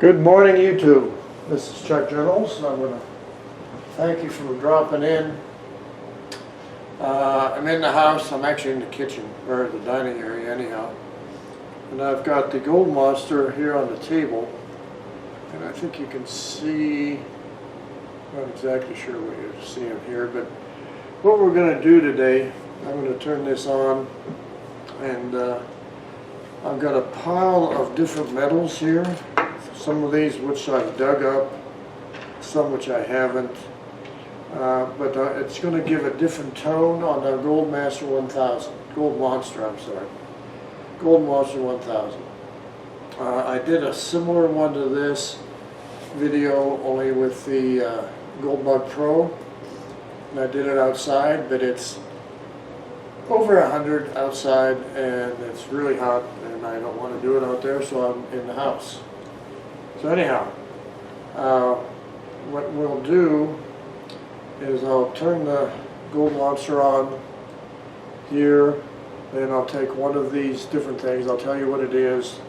Good morning, YouTube. This is Chuck Journals. I want to thank you for dropping in. I'm in the house. I'm actually in the kitchen, or the dining area anyhow. And I've got the gold monster here on the table. And I think you can see, not exactly sure what you're seeing here, but what we're going to do today, I'm going to turn this on, and I've got a pile of different metals here. Some of these which I've dug up, some which I haven't, but it's going to give a different tone on the Gold Monster 1000. Gold Monster 1000. I did a similar one to this video, only with the Gold Bug Pro, and I did it outside, but it's over 100 outside, and it's really hot, and I don't want to do it out there, so I'm in the house. So anyhow, what we'll do is I'll turn the Gold Monster on here, then I'll take one of these different things, I'll tell you what it is,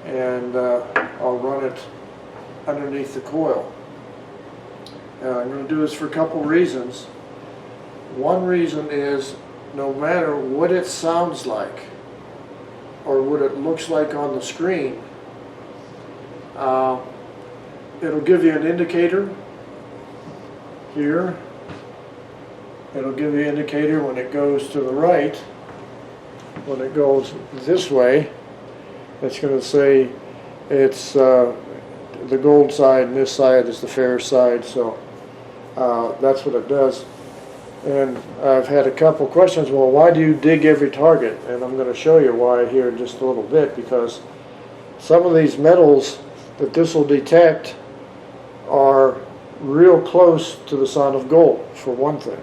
and I'll run it underneath the coil. I'm going to do this for a couple reasons. One reason is no matter what it sounds like or what it looks like on the screen, it'll give you an indicator here. It'll give you an indicator when it goes to the right. When it goes this way, it's going to say it's the gold side and this side is the fair side. So that's what it does. And I've had a couple questions, well, why do you dig every target? And I'm going to show you why here in just a little bit, because some of these metals that this will detect are real close to the sign of gold, for one thing.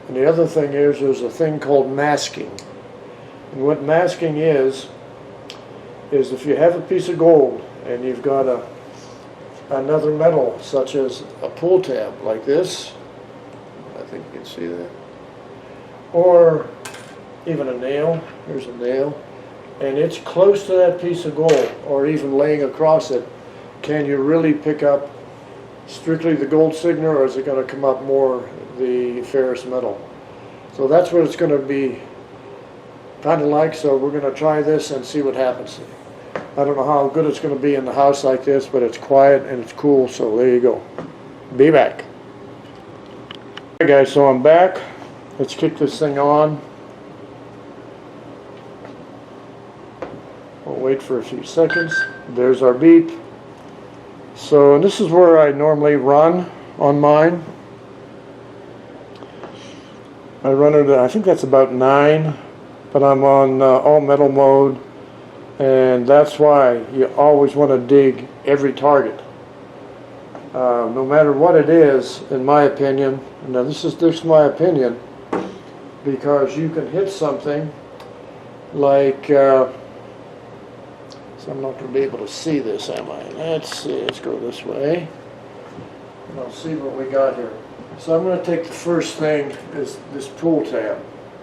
And the other thing is there's a thing called masking. And what masking is if you have a piece of gold and you've got another metal, such as a pull tab like this, I think you can see that, or even a nail, here's a nail, and it's close to that piece of gold, or even laying across it, can you really pick up strictly the gold signal, or is it going to come up more the ferrous metal? So that's what it's going to be kind of like. So we're going to try this and see what happens. I don't know how good it's going to be in the house like this, but it's quiet and it's cool, so there you go. Be back. Hey guys, so I'm back. Let's kick this thing on. We'll wait for a few seconds. There's our beep. So this is where I normally run on mine. I run it at, I think that's about 9, but I'm on all metal mode, and that's why you always want to dig every target. No matter what it is, in my opinion, now this is my opinion, because you can hit something like, so I'm not going to be able to see this, am I? Let's see, let's go this way, and I'll see what we got here. So I'm going to take the first thing, is this pull tab.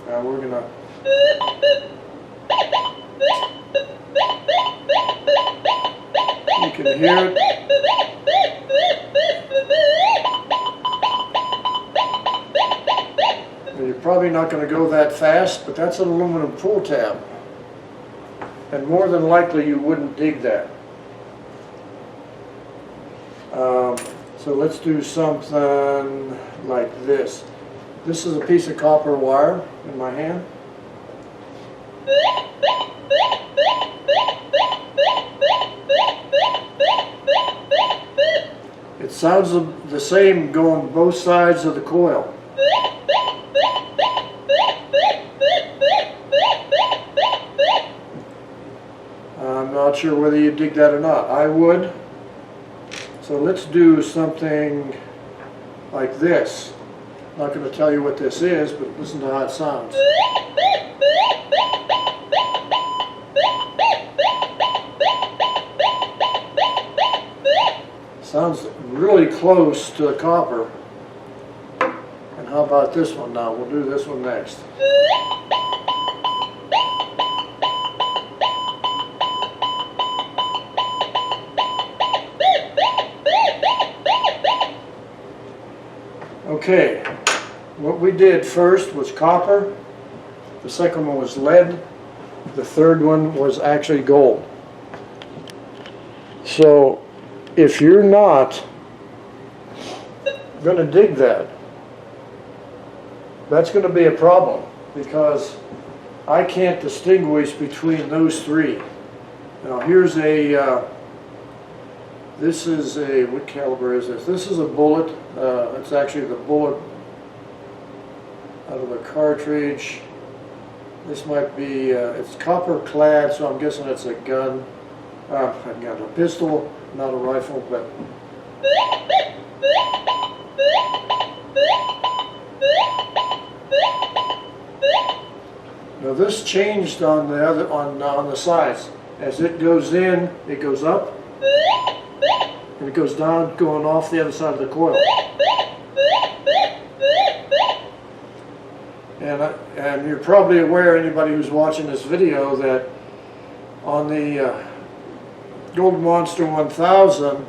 Now we're going to... You can hear it. You're probably not going to go that fast, but that's an aluminum pull tab. And more than likely you wouldn't dig that. So let's do something like this. This is a piece of copper wire in my hand. It sounds the same going both sides of the coil. I'm not sure whether you dig that or not. I would. So let's do something like this. I'm not going to tell you what this is, but listen to how it sounds. Sounds really close to the copper. And how about this one now? We'll do this one next. Okay, what we did first was copper, the second one was lead, the third one was actually gold. So if you're not going to dig that, that's going to be a problem, because I can't distinguish between those three. Now here's a, this is a, what caliber is this? This is a bullet. It's actually the bullet out of a cartridge. This might be, it's copper clad, so I'm guessing it's a gun. I've got a pistol, not a rifle, but. Now this changed on the other, on the sides. As it goes in, it goes up, and it goes down, going off the other side of the coil. And you're probably aware, anybody who's watching this video, that on the Gold Monster 1000,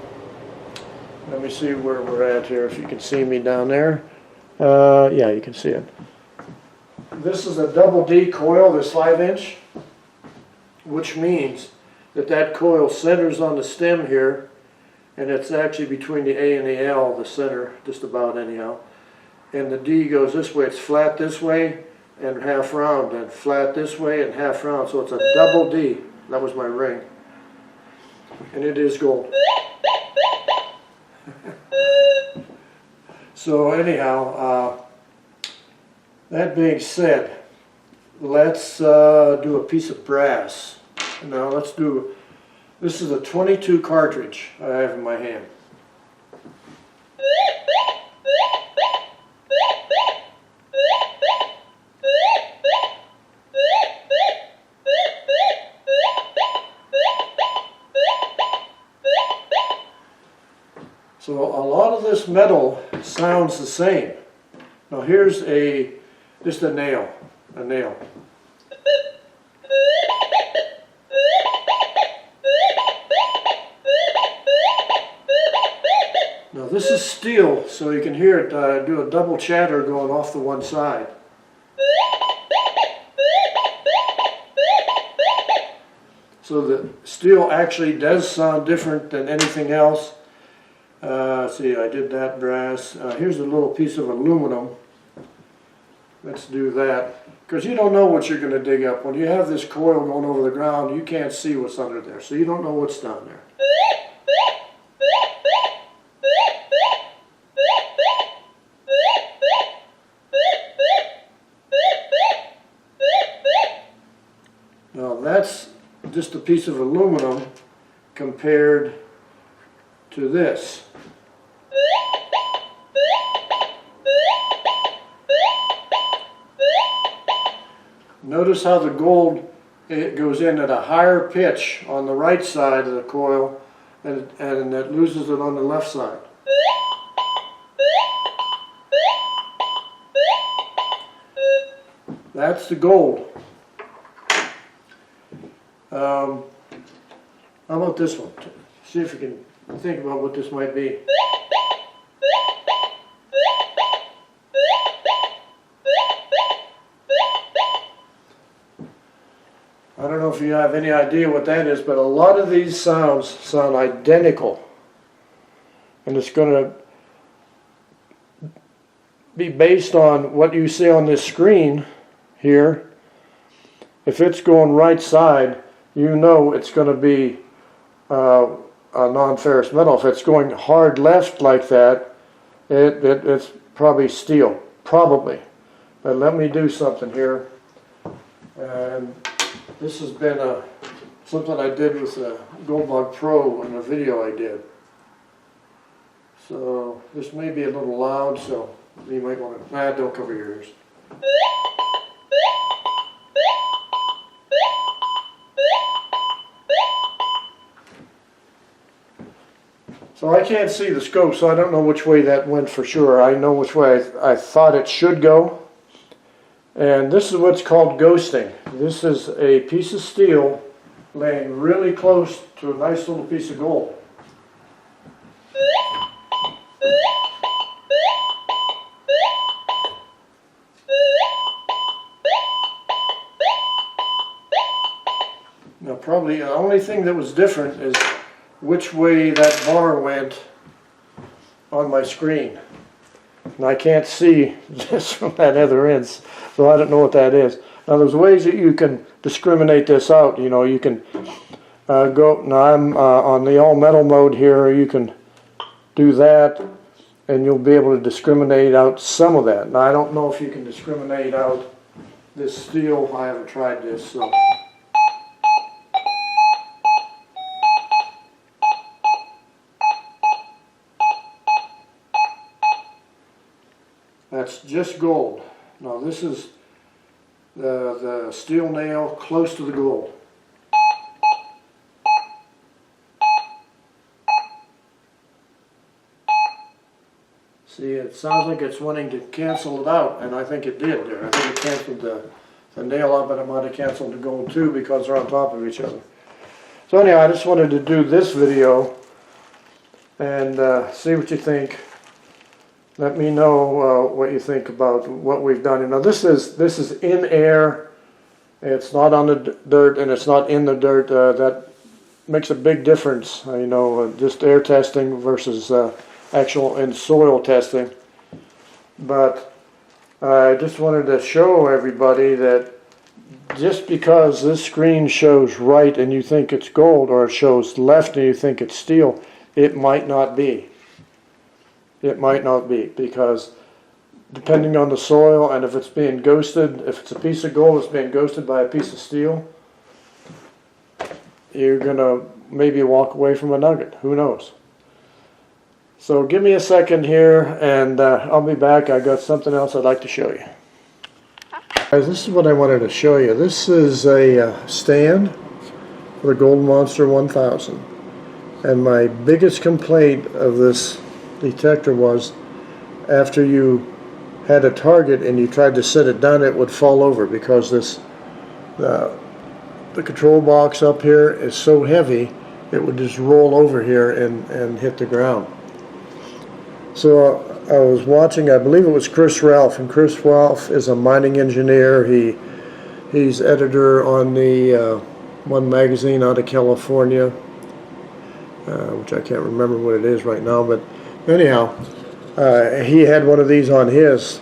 let me see where we're at here, if you can see me down there. Yeah, you can see it. This is a double D coil, this 5-inch, which means that that coil centers on the stem here, and it's actually between the A and the L, the center, just about anyhow. And the D goes this way, it's flat this way and half round, and flat this way and half round, so it's a double D. That was my ring. And it is gold. So anyhow, that being said, let's do a piece of brass. Now let's do, this is a 22 cartridge I have in my hand. So a lot of this metal sounds the same. Now here's just a nail, Now this is steel, so you can hear it do a double chatter going off the one side. So the steel actually does sound different than anything else. See, I did that brass. Here's a little piece of aluminum. Let's do that. Because you don't know what you're going to dig up. When you have this coil going over the ground, you can't see what's under there. So you don't know what's down there. Now that's just a piece of aluminum compared to this. Notice how the gold, it goes in at a higher pitch on the right side of the coil, and it loses it on the left side. That's the gold. How about this one? See if you can think about what this might be. I don't know if you have any idea what that is, but a lot of these sounds sound identical. And it's going to be based on what you see on this screen here. If it's going right side, you know it's going to be a non-ferrous metal. If it's going hard left like that, it's probably steel, probably. But let me do something here. And this has been something I did with the Goldbug Pro in a video I did. So this may be a little loud, so you might want to, don't cover your ears. So I can't see the scope, so I don't know which way that went for sure. I know which way I thought it should go. And this is what's called ghosting. This is a piece of steel laying really close to a nice little piece of gold. probably the only thing that was different is which way that bar went on my screen. And I can't see this from that other end, so I don't know what that is. Now there's ways that you can discriminate this out. You know, you can go, now I'm on the all metal mode here, you can do that and you'll be able to discriminate out some of that. Now I don't know if you can discriminate out this steel, I haven't tried this, so. That's just gold. Now this is the steel nail close to the gold. See, it sounds like it's wanting to cancel it out, and I think it did there. I think it canceled the nail out, but it might have canceled the gold too because they're on top of each other. So anyhow, I just wanted to do this video and see what you think. Let me know what you think about what we've done. You know, this is in air. It's not on the dirt, and it's not in the dirt. That makes a big difference. You know, just air testing versus actual in soil testing. But I just wanted to show everybody that just because this screen shows right and you think it's gold, or it shows left and you think it's steel, it might not be. It might not be, because depending on the soil and if it's being ghosted, if it's a piece of gold that's being ghosted by a piece of steel, you're going to maybe walk away from a nugget. Who knows? So give me a second here and I'll be back. I got something else I'd like to show you. Guys, this is what I wanted to show you. This is a stand for the Gold Monster 1000. And my biggest complaint of this detector was after you had a target and you tried to set it down, it would fall over because this the control box up here is so heavy it would just roll over here and hit the ground. So I was watching, I believe it was Chris Ralph, and Chris Ralph is a mining engineer. He's editor on the one magazine out of California, which I can't remember what it is right now, but anyhow, he had one of these on his,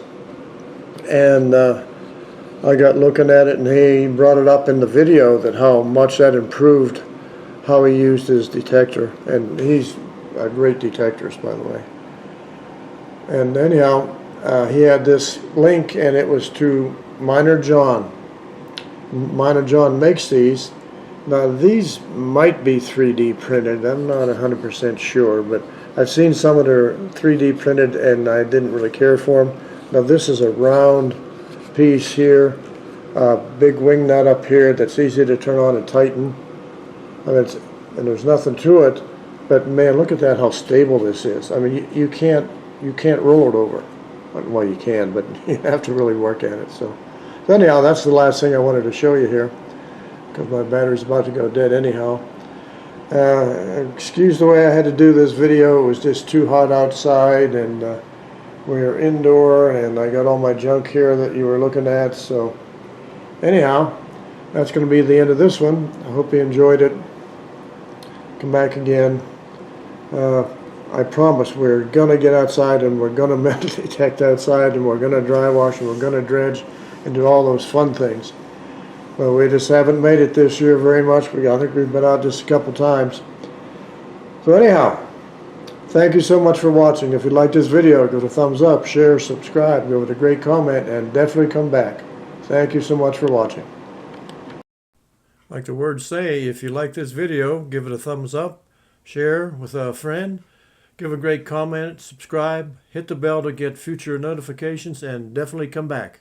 and I got looking at it, and he brought it up in the video that how much that improved how he used his detector, and he's a great detectorist, by the way. And anyhow, he had this link, and it was to Miner John. Miner John makes these. Now these might be 3D printed, I'm not 100% sure, but I've seen some that are 3D printed and I didn't really care for them. Now this is a round piece here, big wing nut up here that's easy to turn on and tighten, and there's nothing to it, but man, look at that, how stable this is. I mean, you can't roll it over. Well, you can, but you have to really work at it. So anyhow, that's the last thing I wanted to show you here, because my battery's about to go dead anyhow. Excuse the way I had to do this video. It was just too hot outside, and we were indoor, and I got all my junk here that you were looking at. So anyhow, that's going to be the end of this one. I hope you enjoyed it. Come back again. I promise we're going to get outside, and we're going to metal detect outside, and we're going to dry wash, and we're going to dredge and do all those fun things. But we just haven't made it this year very much. I think we've been out just a couple times. So anyhow, thank you so much for watching. If you like this video, give it a thumbs up, share, subscribe, give it a great comment, and definitely come back. Thank you so much for watching. Like the words say, if you like this video, give it a thumbs up, share with a friend, give a great comment, subscribe, hit the bell to get future notifications, and definitely come back.